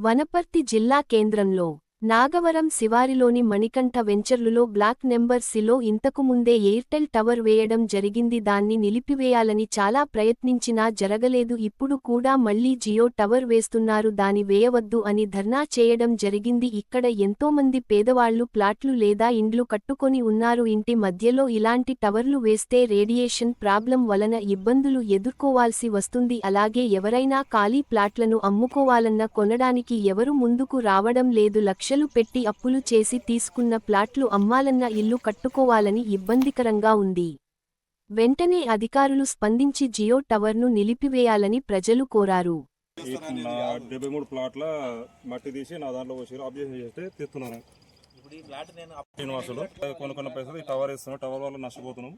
వనపర్తి జిల్లా కేంద్రంలో Nagavaram శివారిలోని Manikanta వెంచర్లులో block number సిలో ఇంతకుముందే ఎయిర్టెల్ టవర్ వేయడం జరిగింది. దాన్ని నిలిపివేయాలని చాలా ప్రయత్నించినా జరగలేదు. ఇప్పుడు కూడా మళ్లీ జియో టవర్ వేస్తున్నారు. దాని వేయవద్దు అని ధర్నా చేయడం జరిగింది. ఇక్కడ ఎంతోమంది పేదవాళ్లు ప్లాట్లు లేదా ఇండ్లు కట్టుకొని ఉన్నారు. ఇంటి మధ్యలో ఇలాంటి టవర్లు వేస్తే రేడియేషన్ ప్రాబ్లం వలన ఇబ్బందులు ఎదుర్కోవాల్సి వస్తుంది. అలాగే ఎవరైనా ఖాళీ ప్లాట్లను అమ్ముకోవాలన్నా కొనడానికి ఎవరు ముందుకు రావడం లేదు. లక్షలు పెట్టి అప్పులు చేసి తీసుకున్న ప్లాట్లు అమ్మాలన్న ఇల్లు కట్టుకోవాలని ఇబ్బందికరంగా ఉంది. వెంటనే అధికారులు స్పందించి జియో టవర్ను నిలిపివేయాలని ప్రజలు కోరారు. 73 ప్లాట్ల మట్టి తీసి నా దాంట్లో వచ్చి అబ్జెక్షన్ చేస్తే తీస్తున్నాను. కొన్ని పైసలు ఈ టవర్ వేస్తున్నాం. టవర్ వల్ల నష్టపోతున్నాం.